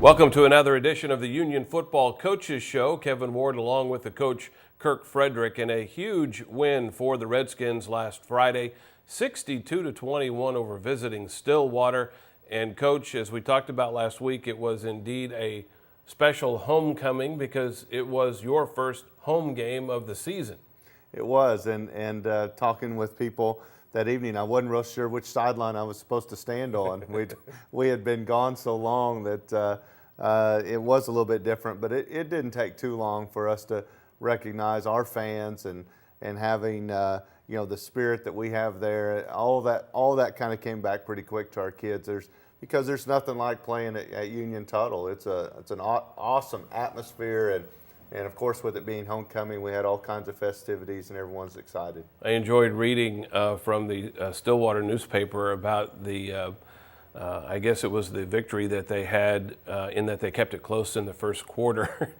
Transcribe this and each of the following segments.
Welcome to another edition of the Union Football Coaches Show. Kevin Ward along with the coach Kirk Frederick, and a huge win for the Redskins last Friday, 62-21 over visiting Stillwater. And Coach, as we talked about last week, it was indeed a special homecoming because it was your first home game of the season. It was, and talking with people that evening, I wasn't real sure which sideline I was supposed to stand on. We had been gone so long that it was a little bit different, but it didn't take too long for us to recognize our fans and having the spirit that we have there. All that kind of came back pretty quick to our kids. Because there's nothing like playing at Union Tuttle. It's an awesome atmosphere, and of course, with it being homecoming, we had all kinds of festivities, and everyone's excited. I enjoyed reading from the Stillwater newspaper about the, I guess it was the victory that they had in that they kept it close in the first quarter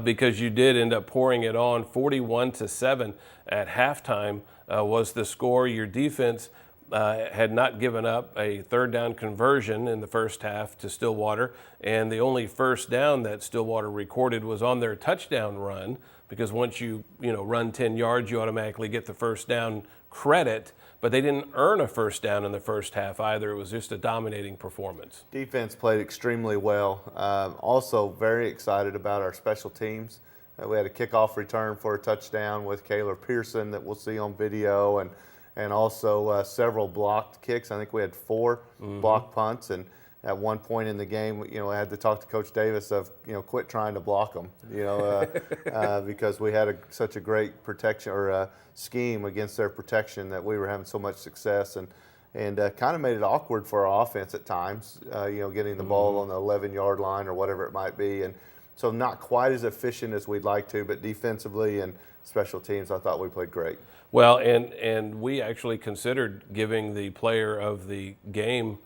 because you did end up pouring it on. 41-7 at halftime was the score. Your defense had not given up a third down conversion in the first half to Stillwater, and the only first down that Stillwater recorded was on their touchdown run, because once you run 10 yards, you automatically get the first down credit, but they didn't earn a first down in the first half either. It was just a dominating performance. Defense played extremely well. Also very excited about our special teams. We had a kickoff return for a touchdown with Kayla Pearson that we'll see on video, and also several blocked kicks. I think we had 4 blocked punts, and at one point in the game, I had to talk to Coach Davis of, quit trying to block them, because we had such a great protection or scheme against their protection that we were having so much success, and kind of made it awkward for our offense at times, getting the ball on the 11-yard line or whatever it might be, and so not quite as efficient as we'd like to, but defensively and special teams, I thought we played great. Well, and we actually considered giving the player of the game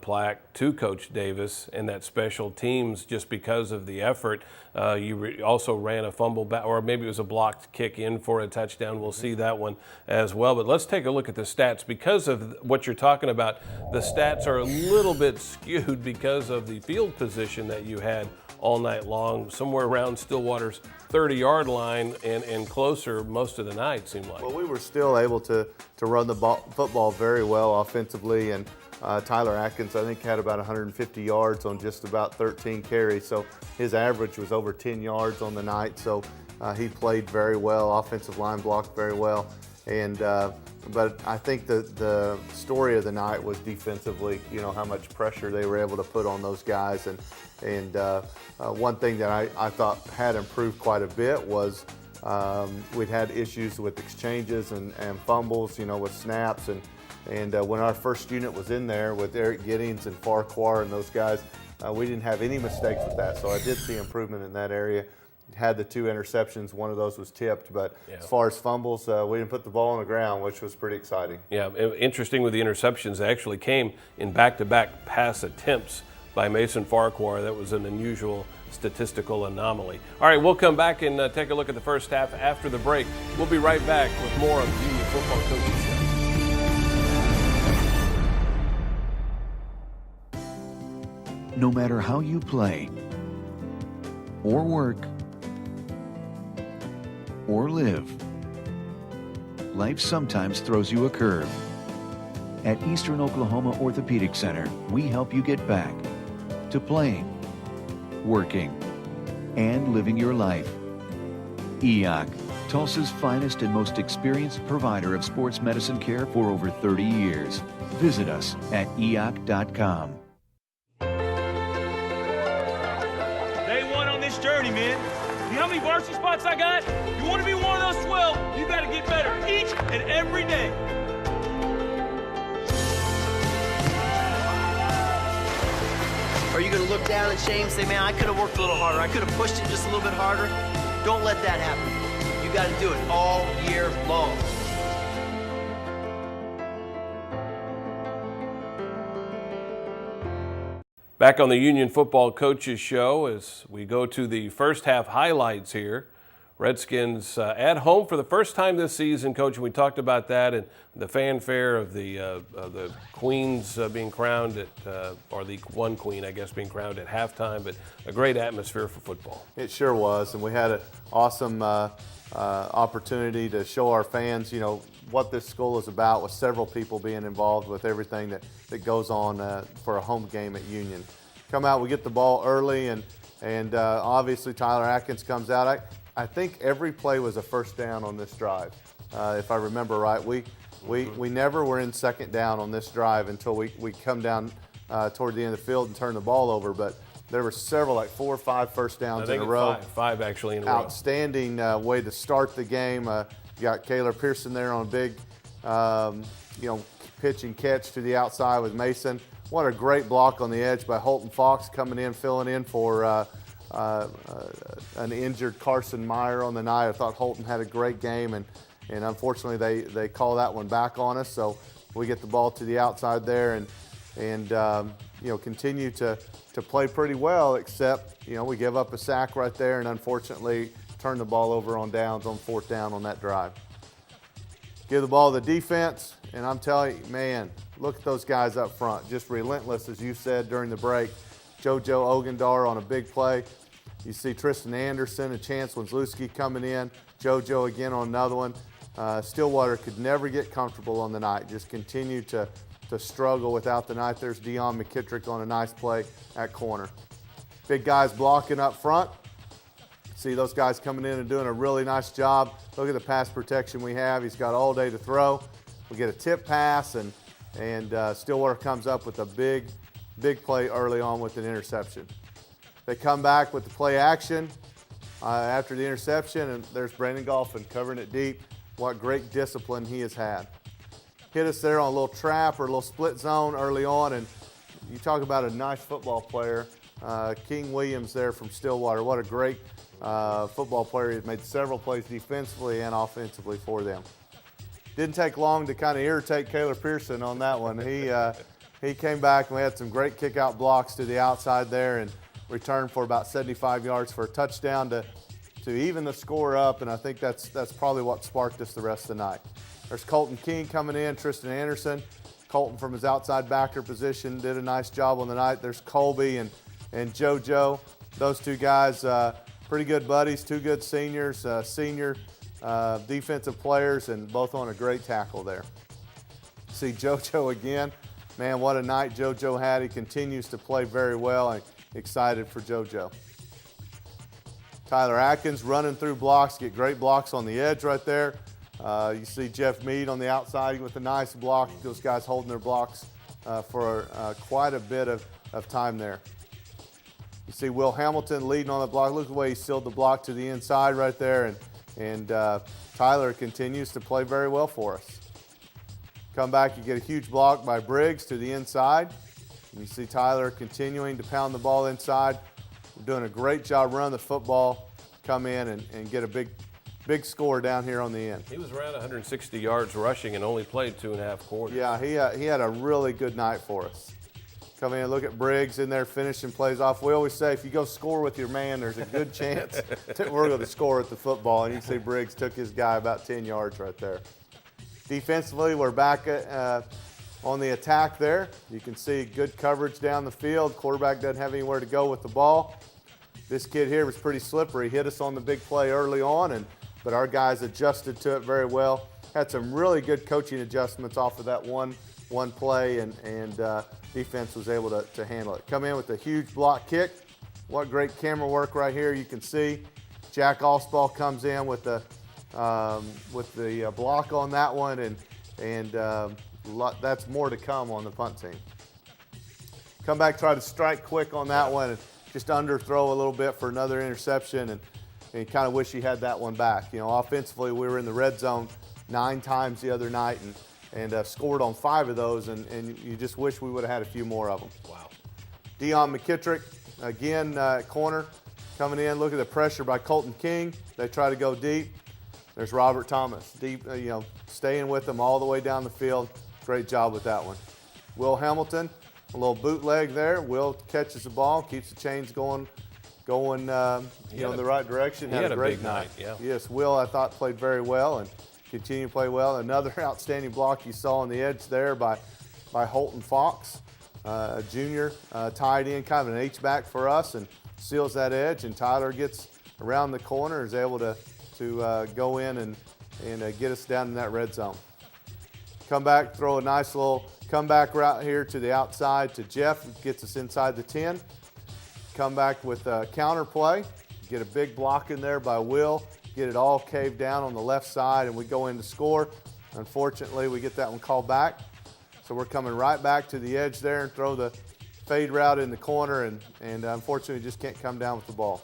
plaque to Coach Davis and that special teams just because of the effort. You also ran a fumble back, or maybe it was a blocked kick in for a touchdown. We'll see that one as well. But let's take a look at the stats. Because of what you're talking about, the stats are a little bit skewed because of the field position that you had all night long, somewhere around Stillwater's 30-yard line and closer most of the night, seemed like. Well, we were still able to run the football very well offensively, and Tyler Atkins, I think, had about 150 yards on just about 13 carries, so his average was over 10 yards on the night, so he played very well. Offensive line blocked very well, and but I think the story of the night was defensively, how much pressure they were able to put on those guys, and one thing that I thought had improved quite a bit was we'd had issues with exchanges and fumbles, with snaps, and when our first unit was in there with Eric Giddings and Farquhar and those guys, we didn't have any mistakes with that. So I did see improvement in that area. Had the 2 interceptions, one of those was tipped, but as far as fumbles, we didn't put the ball on the ground, which was pretty exciting. Yeah, interesting with the interceptions, they actually came in back-to-back pass attempts by Mason Farquhar. That was an unusual statistical anomaly. All right, we'll come back and take a look at the first half after the break. We'll be right back with more of the Union Football Coaches Show. No matter how you play, or work, or live, life sometimes throws you a curve. At Eastern Oklahoma Orthopedic Center, we help you get back to playing, working, and living your life. EOC, Tulsa's finest and most experienced provider of sports medicine care for over 30 years. Visit us at eoc.com. Day one on this journey, man. You know how many varsity spots I got? You want to be one of those 12, you got to get better each and every day. Are you going to look down in shame and say, man, I could have worked a little harder. I could have pushed it just a little bit harder? Don't let that happen. You got to do it all year long. Back on the Union Football Coaches Show as we go to the first half highlights here. Redskins at home for the first time this season, Coach. And we talked about that and the fanfare of the queens being crowned at, or the one queen, I guess, being crowned at halftime. But a great atmosphere for football. It sure was, and we had an awesome opportunity to show our fans, what this school is about, with several people being involved with everything that goes on for a home game at Union. Come out, we get the ball early, and obviously Tyler Atkins comes out. I think every play was a first down on this drive, if I remember right. We never were in second down on this drive until we come down toward the end of the field and turn the ball over, but there were several, like 4 or 5 first downs in a row. Five actually in a row. Outstanding way to start the game. You got Kayla Pearson there on a big, pitch and catch to the outside with Mason. What a great block on the edge by Holton Fox, coming in, filling in for an injured Carson Meyer on the night. I thought Holton had a great game, and unfortunately they call that one back on us. So we get the ball to the outside there and continue to play pretty well, except we give up a sack right there, and unfortunately turn the ball over on downs on 4th down on that drive. Give the ball to the defense, and I'm telling you, man, look at those guys up front, just relentless, as you said during the break. JoJo Ogendar on a big play. You see Tristan Anderson and Chance Wenzlewski coming in. JoJo again on another one. Stillwater could never get comfortable on the night, just continue to struggle without the night. There's Dion McKittrick on a nice play at corner. Big guys blocking up front. See those guys coming in and doing a really nice job. Look at the pass protection we have. He's got all day to throw. We get a tip pass, and Stillwater comes up with a big play early on with an interception. They come back with the play action after the interception, and there's Brandon Golphin covering it deep. What great discipline he has had. Hit us there on a little trap or a little split zone early on, and you talk about a nice football player. King Williams there from Stillwater. What a great football player. He's made several plays defensively and offensively for them. Didn't take long to kind of irritate Kayla Pearson on that one. He came back, and we had some great kick-out blocks to the outside there and returned for about 75 yards for a touchdown to even the score up, and I think that's probably what sparked us the rest of the night. There's Colton King coming in, Tristan Anderson. Colton from his outside backer position did a nice job on the night. There's Colby and JoJo. Those two guys, pretty good buddies, 2 good seniors, senior defensive players, and both on a great tackle there. See JoJo again. Man, what a night JoJo had. He continues to play very well. I'm excited for JoJo. Tyler Atkins running through blocks, get great blocks on the edge right there. You see Jeff Mead on the outside with a nice block. Those guys holding their blocks for quite a bit of time there. You see Will Hamilton leading on the block. Look at the way he sealed the block to the inside right there. And Tyler continues to play very well for us. Come back, you get a huge block by Briggs to the inside. And you see Tyler continuing to pound the ball inside. We're doing a great job running the football. Come in and get a big score down here on the end. He was around 160 yards rushing and only played 2.5 quarters. Yeah, he had a really good night for us. Come in and look at Briggs in there finishing plays off. We always say if you go score with your man, there's a good chance we're going to score at the football. And you can see Briggs took his guy about 10 yards right there. Defensively, we're back on the attack there. You can see good coverage down the field. Quarterback doesn't have anywhere to go with the ball. This kid here was pretty slippery. Hit us on the big play early on, but our guys adjusted to it very well. Had some really good coaching adjustments off of that one play, and defense was able to handle it. Come in with a huge block kick. What great camera work right here. You can see Jack Allspaw comes in with the block on that one, and that's more to come on the punt team. Come back, try to strike quick on that one, and just underthrow a little bit for another interception, and kind of wish he had that one back. Offensively, we were in the red zone 9 times the other night and scored on 5 of those, and you just wish we would have had a few more of them. Wow. Dion McKittrick, again, corner, coming in. Look at the pressure by Colton King. They try to go deep. There's Robert Thomas, deep, staying with them all the way down the field. Great job with that one. Will Hamilton, a little bootleg there. Will catches the ball, keeps the chains going going in the right direction. He had a great big night, yeah. Yes, Will, I thought, played very well and continued to play well. Another outstanding block you saw on the edge there by Holton Fox, a junior tied in, kind of an H-back for us, and seals that edge. And Tyler gets around the corner, is able to go in and get us down in that red zone. Come back, throw a nice little comeback route here to the outside to Jeff, gets us inside the 10. Come back with a counter play, get a big block in there by Will, get it all caved down on the left side, and we go in to score. Unfortunately, we get that one called back. So we're coming right back to the edge there and throw the fade route in the corner, and unfortunately just can't come down with the ball.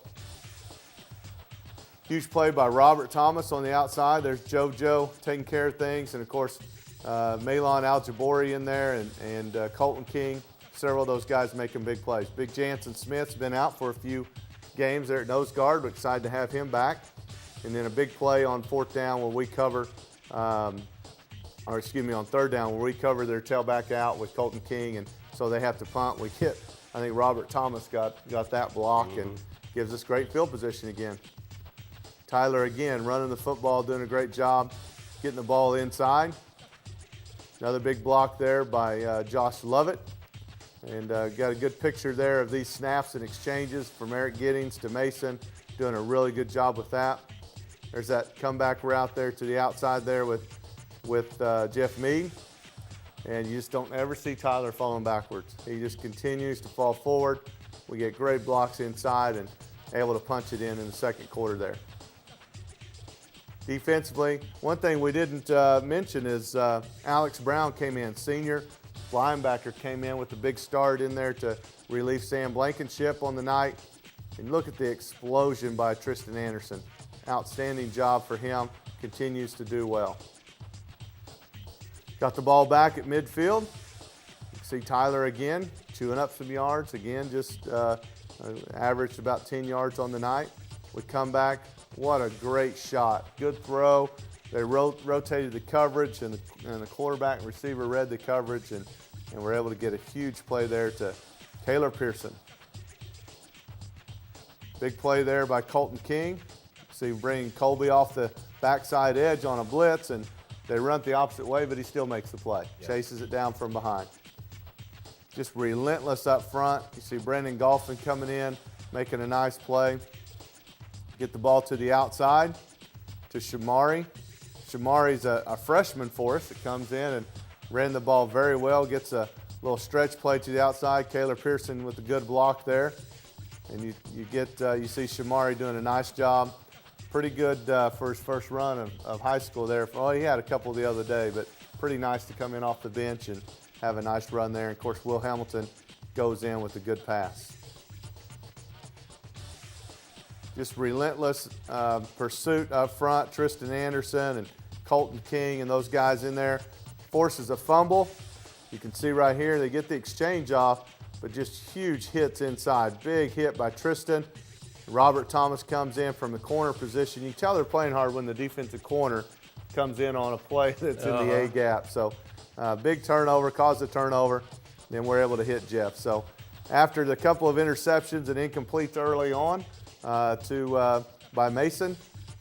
Huge play by Robert Thomas on the outside. There's JoJo taking care of things, and of course, Malon Aljabori in there, and Colton King. Several of those guys making big plays. Big Jansen Smith's been out for a few games there at nose guard. We're excited to have him back. And then a big play on fourth down where we cover, on third down where we cover their tailback out with Colton King, and so they have to punt. We hit, I think Robert Thomas got that block and gives us great field position again. Tyler again running the football, doing a great job getting the ball inside. Another big block there by Josh Lovett. And got a good picture there of these snaps and exchanges from Eric Giddings to Mason, doing a really good job with that. There's that comeback route there to the outside there with Jeff Mead. And you just don't ever see Tyler falling backwards. He just continues to fall forward. We get great blocks inside and able to punch it in the second quarter there. Defensively, one thing we didn't mention is Alex Brown came in, senior linebacker, came in with a big start in there to relieve Sam Blankenship on the night. And look at the explosion by Tristan Anderson. Outstanding job for him, continues to do well. Got the ball back at midfield. You see Tyler again, chewing up some yards. Again, just averaged about 10 yards on the night. We come back, what a great shot. Good throw. They rotated the coverage, and the quarterback and receiver read the coverage, and we're able to get a huge play there to Taylor Pearson. Big play there by Colton King. See, bringing Colby off the backside edge on a blitz, and they run it the opposite way, but he still makes the play. Yep. Chases it down from behind. Just relentless up front. You see Brendan Golfin coming in, making a nice play. Get the ball to the outside to Shamari. Shamari's a freshman for us that comes in and ran the ball very well, gets a little stretch play to the outside. Kayla Pearson with a good block there. And you see Shamari doing a nice job. Pretty good for his first run of high school there. Oh, he had a couple the other day, but pretty nice to come in off the bench and have a nice run there. And of course, Will Hamilton goes in with a good pass. Just relentless pursuit up front. Tristan Anderson and Colton King and those guys in there. Forces a fumble. You can see right here, they get the exchange off, but just huge hits inside. Big hit by Tristan. Robert Thomas comes in from the corner position. You can tell they're playing hard when the defensive corner comes in on a play that's in the A gap. So big turnover, caused a turnover. Then we're able to hit Jeff. So after the couple of interceptions and incompletes early on by Mason,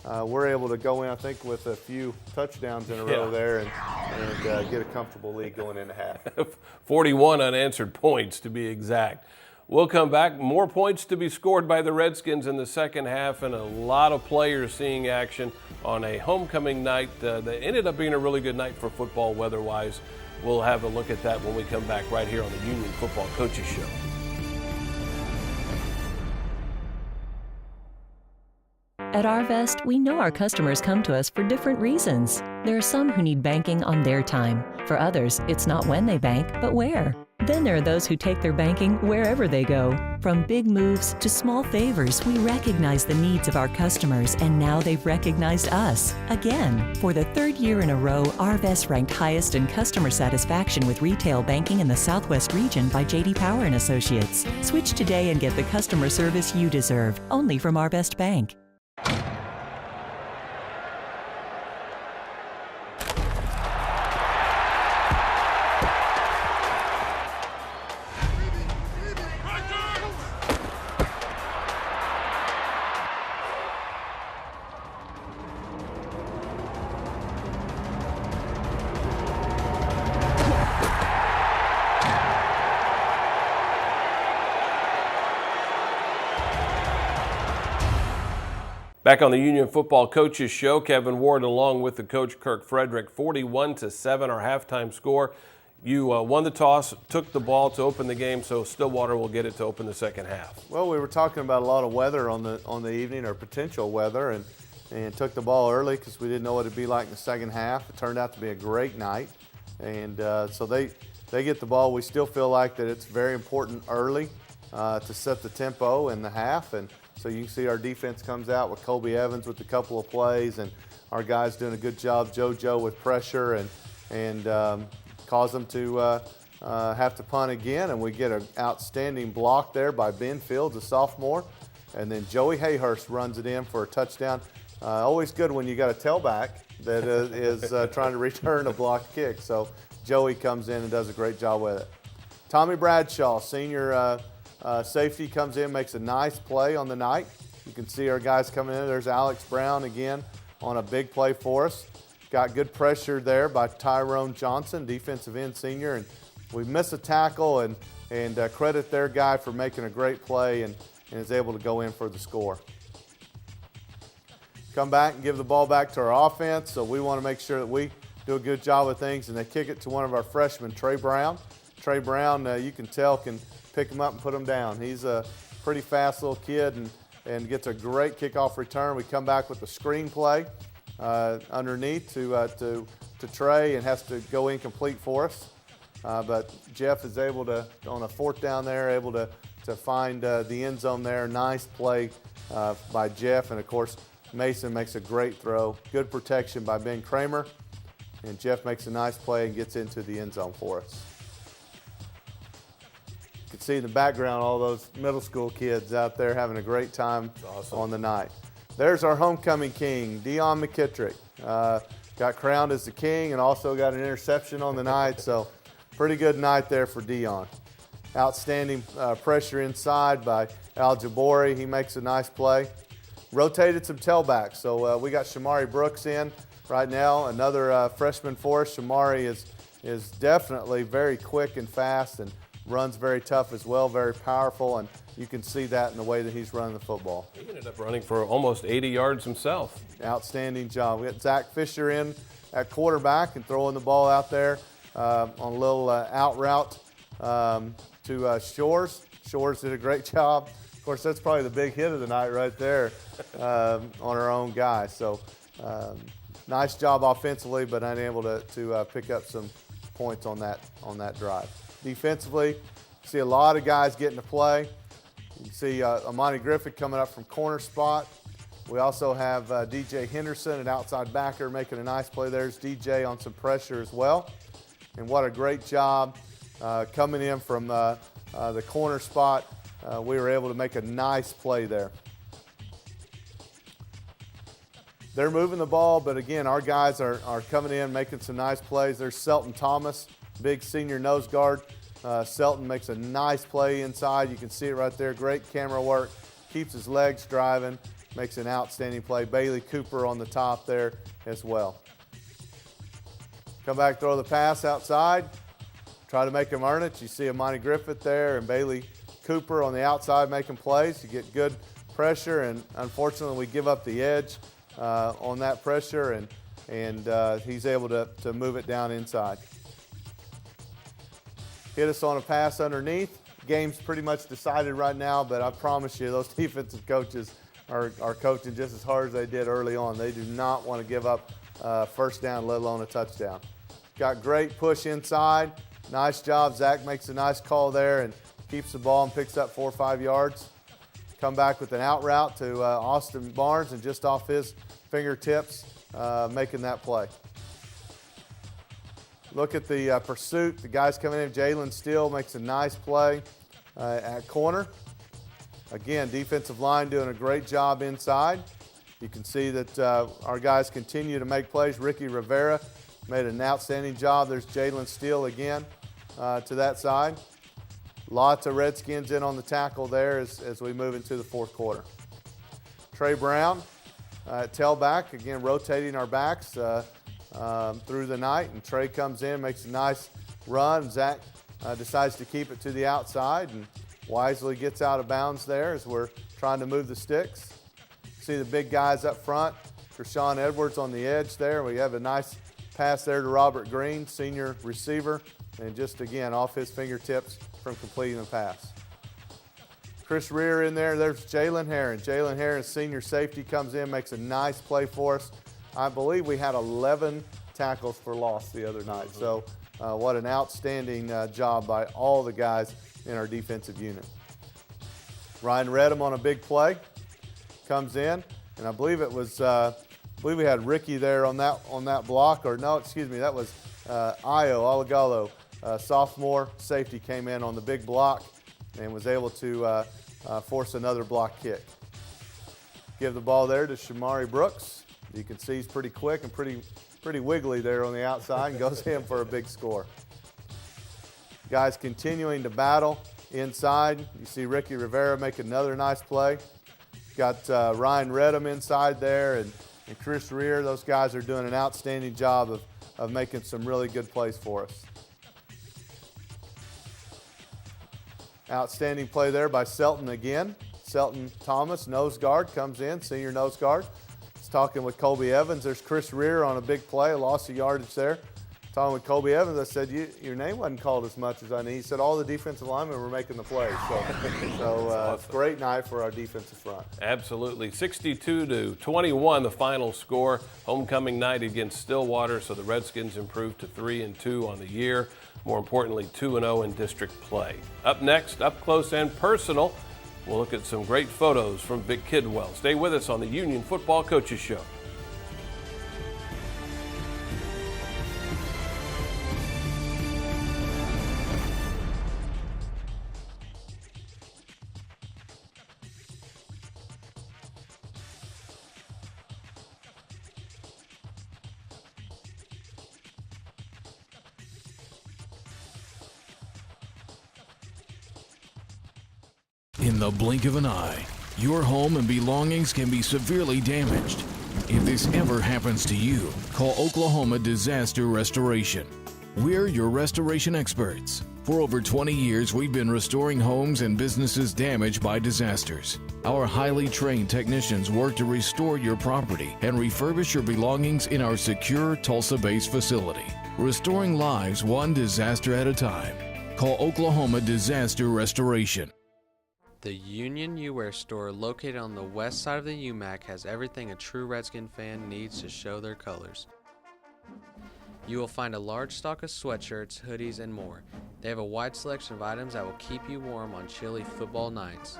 we're able to go in, I think, with a few touchdowns in a row there and get a comfortable lead going into half. 41 unanswered points, to be exact. We'll come back. More points to be scored by the Redskins in the second half, and a lot of players seeing action on a homecoming night that ended up being a really good night for football weather-wise. We'll have a look at that when we come back right here on the Union Football Coaches Show. At Arvest, we know our customers come to us for different reasons. There are some who need banking on their time. For others, it's not when they bank, but where. Then there are those who take their banking wherever they go. From big moves to small favors, we recognize the needs of our customers, and now they've recognized us. Again, for the third year in a row, Arvest ranked highest in customer satisfaction with retail banking in the Southwest region by J.D. Power & Associates. Switch today and get the customer service you deserve, only from Arvest Bank. Back on the Union Football Coaches Show, Kevin Ward along with the coach Kirk Frederick, 41-7 our halftime score. You won the toss, took the ball to open the game, so Stillwater will get it to open the second half. Well, we were talking about a lot of weather on the evening, or potential weather, and took the ball early because we didn't know what it'd be like in the second half. It turned out to be a great night, and so they get the ball. We still feel like that it's very important early to set the tempo in the half, and so you can see our defense comes out with Colby Evans with a couple of plays, and our guys doing a good job, JoJo with pressure, and cause them to have to punt again, and we get an outstanding block there by Ben Fields, a sophomore, and then Joey Hayhurst runs it in for a touchdown. Always good when you got a tailback that is trying to return a blocked kick. So Joey comes in and does a great job with it. Tommy Bradshaw, senior safety, comes in, makes a nice play on the night. You can see our guys coming in. There's Alex Brown again on a big play for us. Got good pressure there by Tyrone Johnson, defensive end senior, and we miss a tackle and credit their guy for making a great play and is able to go in for the score. Come back and give the ball back to our offense, so we want to make sure that we do a good job of things, and they kick it to one of our freshmen, Trey Brown. Trey Brown, you can tell, can pick him up and put him down. He's a pretty fast little kid and gets a great kickoff return. We come back with the screen play underneath to Trey, and has to go incomplete for us. But Jeff is able to, on a fourth down there, able to find the end zone there. Nice play by Jeff, and of course Mason makes a great throw. Good protection by Ben Kramer, and Jeff makes a nice play and gets into the end zone for us. You can see in the background all those middle school kids out there having a great time on the night. There's our homecoming king, Dion McKittrick. Got crowned as the king and also got an interception on the night, so pretty good night there for Dion. Outstanding pressure inside by Al Jabori. He makes a nice play. Rotated some tailbacks, so we got Shamari Brooks in right now, another freshman for us. Shamari is definitely very quick and fast and runs very tough as well, very powerful, and you can see that in the way that he's running the football. He ended up running for almost 80 yards himself. Outstanding job. We got Zach Fisher in at quarterback and throwing the ball out there on a little out route to Shores. Shores did a great job. Of course, that's probably the big hit of the night right there on our own guy. So nice job offensively, but unable to pick up some points on that drive. Defensively, you see a lot of guys getting to play. You can see Amani Griffith coming up from corner spot. We also have DJ Henderson, an outside backer, making a nice play. There's DJ on some pressure as well. And what a great job coming in from the corner spot. We were able to make a nice play there. They're moving the ball, but again, our guys are coming in, making some nice plays. There's Selton Thomas, big senior nose guard. Selton makes a nice play inside. You can see it right there. Great camera work. Keeps his legs driving. Makes an outstanding play. Bailey Cooper on the top there as well. Come back, throw the pass outside. Try to make him earn it. You see Amani Griffith there and Bailey Cooper on the outside making plays. You get good pressure, and unfortunately we give up the edge on that pressure, and he's able to move it down inside. Hit us on a pass underneath. Game's pretty much decided right now, but I promise you those defensive coaches are coaching just as hard as they did early on. They do not want to give up first down, let alone a touchdown. Got great push inside. Nice job. Zach makes a nice call there and keeps the ball and picks up 4 or 5 yards. Come back with an out route to Austin Barnes, and just off his fingertips making that play. Look at the pursuit. The guys coming in. Jalen Steele makes a nice play at corner. Again, defensive line doing a great job inside. You can see that our guys continue to make plays. Ricky Rivera made an outstanding job. There's Jalen Steele again to that side. Lots of Redskins in on the tackle there as we move into the fourth quarter. Trey Brown at tailback, again rotating our backs through the night, and Trey comes in, makes a nice run. Zach decides to keep it to the outside and wisely gets out of bounds there as we're trying to move the sticks. see the big guys up front. Krishawn Edwards on the edge there. We have a nice pass there to Robert Green, senior receiver, and just again off his fingertips from completing the pass. Chris Rear in there. There's Jalen Herron. Jalen Herron, senior safety, comes in, makes a nice play for us. I believe we had 11 tackles for loss the other night. So what an outstanding job by all the guys in our defensive unit. Ryan Redham on a big play, comes in, and I believe it was, I believe we had Ricky there on that block, or no, excuse me, that was Io Alagalo, sophomore safety, came in on the big block and was able to force another block kick. Give the ball there to Shamari Brooks. You can see he's pretty quick and pretty wiggly there on the outside, and goes in for a big score. Guys continuing to battle inside. You see Ricky Rivera make another nice play. Got Ryan Redham inside there, and Chris Rear. Those guys are doing an outstanding job of making some really good plays for us. Outstanding play there by Selton again. Selton Thomas, nose guard, comes in, senior nose guard. He's talking with Colby Evans. There's Chris Rear on a big play, a loss of yardage there. Talking with Colby Evans, I said, your name wasn't called as much as I need. He said all the defensive linemen were making the plays. So awesome. Great night for our defensive front. Absolutely. 62-21, the final score. Homecoming night against Stillwater, so the Redskins improved to 3-2 on the year. More importantly, 2-0 in district play. Up next, up close and personal, we'll look at some great photos from Vic Kidwell. Stay with us on the Union Football Coaches Show. In the blink of an eye, your home and belongings can be severely damaged. If this ever happens to you, call Oklahoma Disaster Restoration. We're your restoration experts. For over 20 years, we've been restoring homes and businesses damaged by disasters. Our highly trained technicians work to restore your property and refurbish your belongings in our secure Tulsa-based facility, restoring lives one disaster at a time. Call Oklahoma Disaster Restoration. The Union U-Wear store, located on the west side of the UMAC, has everything a true Redskin fan needs to show their colors. You will find a large stock of sweatshirts, hoodies, and more. They have a wide selection of items that will keep you warm on chilly football nights.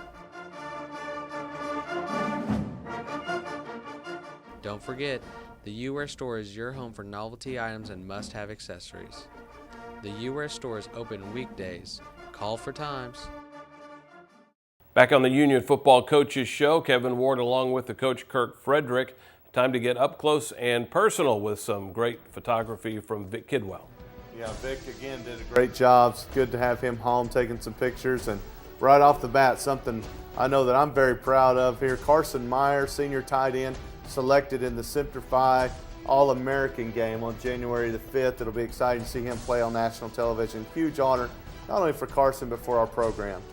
Don't forget, the U-Wear store is your home for novelty items and must-have accessories. The U-Wear store is open weekdays. Call for times. Back on the Union Football Coaches Show, Kevin Ward along with the coach Kirk Frederick. Time to get up close and personal with some great photography from Vic Kidwell. Yeah, Vic again did a great job. It's good to have him home taking some pictures. And right off the bat, something I know that I'm very proud of here. Carson Meyer, senior tight end, selected in the Center Phi All-American game on January the 5th. It'll be exciting to see him play on national television. Huge honor, not only for Carson, but for our program.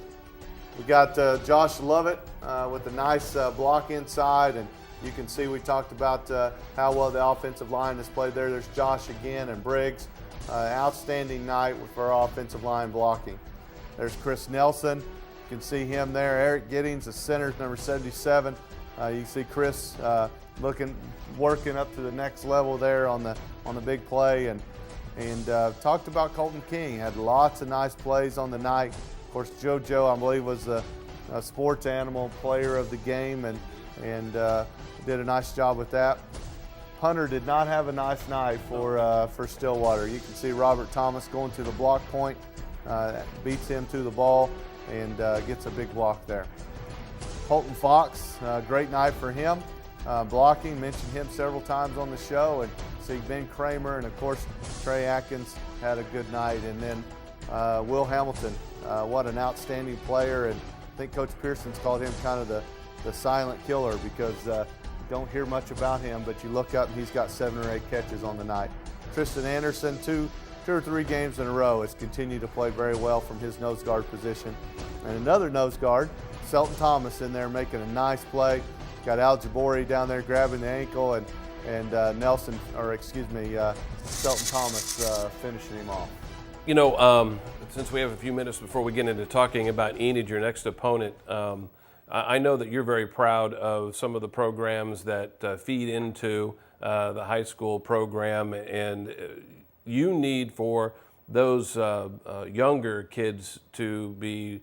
We got Josh Lovett with a nice block inside, and you can see we talked about how well the offensive line has played there. There's Josh again and Briggs. Outstanding night for our offensive line blocking. There's Chris Nelson. You can see him there. Eric Giddings, the center, number 77. You see Chris working up to the next level there on the big play, and talked about Colton King. Had lots of nice plays on the night. Of course, JoJo, I believe, was the sports animal player of the game, and did a nice job with that. Punter did not have a nice night for Stillwater. You can see Robert Thomas going to the block point, beats him to the ball, and gets a big block there. Holton Fox, great night for him. Blocking, mentioned him several times on the show, and see Ben Kramer, and of course Trey Atkins had a good night. And then Will Hamilton, what an outstanding player, and I think Coach Pearson's called him kind of the silent killer, because you don't hear much about him, but you look up and he's got 7 or 8 catches on the night. Tristan Anderson, two or three games in a row, has continued to play very well from his nose guard position. And another nose guard, Selton Thomas, in there making a nice play. got Al Jabori down there grabbing the ankle, and Shelton Thomas finishing him off. You know, since we have a few minutes before we get into talking about Enid, your next opponent, I know that you're very proud of some of the programs that feed into the high school program, and you need for those younger kids to be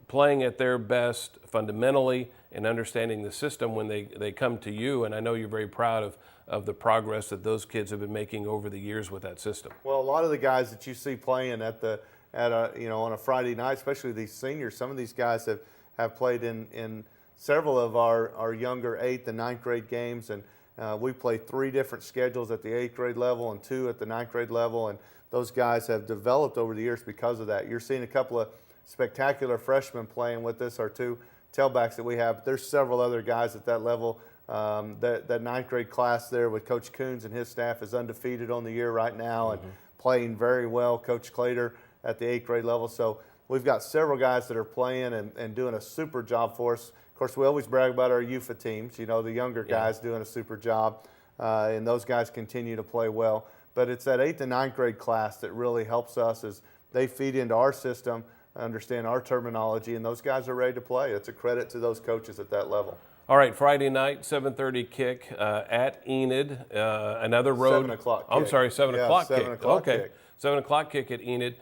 playing at their best fundamentally and understanding the system when they come to you. And I know you're very proud of the progress that those kids have been making over the years with that system. Well, a lot of the guys that you see playing on a Friday night, especially these seniors, some of these guys have played in several of our younger 8th and 9th grade games, and we play 3 different schedules at the 8th grade level and 2 at the 9th grade level, and those guys have developed over the years because of that. You're seeing a couple of spectacular freshmen playing with us, our 2 tailbacks that we have. But there's several other guys at that level. That 9th grade class there with Coach Coons and his staff is undefeated on the year right now and playing very well. Coach Clater at the 8th grade level. So we've got several guys that are playing and doing a super job for us. Of course, we always brag about our UFA teams, you know, the younger guys doing a super job, and those guys continue to play well. But it's that 8th and 9th grade class that really helps us as they feed into our system, understand our terminology, and those guys are ready to play. It's a credit to those coaches at that level. All right, Friday night, 7:30 kick at Enid. Another road. 7 o'clock kick. I'm sorry, 7 o'clock kick. 7 o'clock okay, kick. 7 o'clock kick at Enid.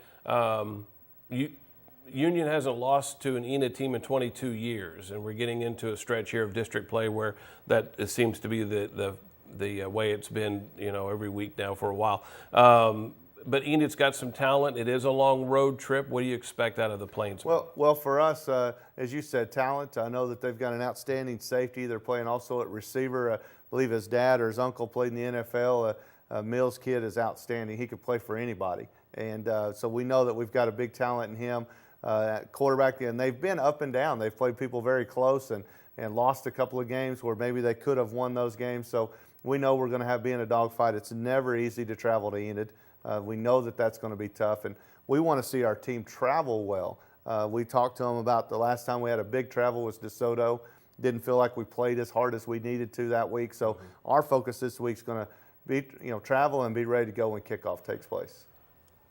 Union hasn't lost to an Enid team in 22 years, and we're getting into a stretch here of district play where that seems to be the way it's been, you know, every week now for a while. But Enid's got some talent. It is a long road trip. What do you expect out of the Plains? Well, for us, as you said, talent. I know that they've got an outstanding safety. They're playing also at receiver. I believe his dad or his uncle played in the NFL. Mills kid is outstanding. He could play for anybody. And so we know that we've got a big talent in him at quarterback. And they've been up and down. They've played people very close and lost a couple of games where maybe they could have won those games. So we know we're going to be in a dogfight. It's never easy to travel to Enid. We know that that's going to be tough, and we want to see our team travel well. We talked to them about the last time we had a big travel was DeSoto. Didn't feel like we played as hard as we needed to that week. So our focus this week's going to be, travel and be ready to go when kickoff takes place.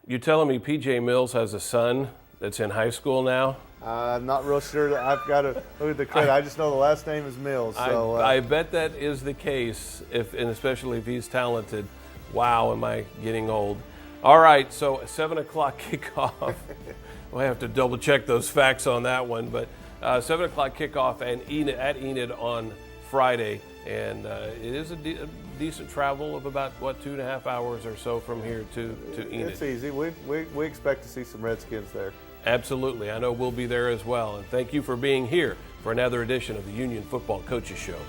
You're telling me P.J. Mills has a son that's in high school now? I'm not real sure that I've got to look at the credit. I just know the last name is Mills. So I bet that is the case, and especially if he's talented. Wow, am I getting old. All right, so 7 o'clock kickoff. We'll have to double check those facts on that one, but 7 o'clock kickoff at Enid on Friday, and it is a decent travel of about, 2.5 hours or so from here to Enid. It's easy. We expect to see some Redskins there. Absolutely. I know we'll be there as well, and thank you for being here for another edition of the Union Football Coaches Show.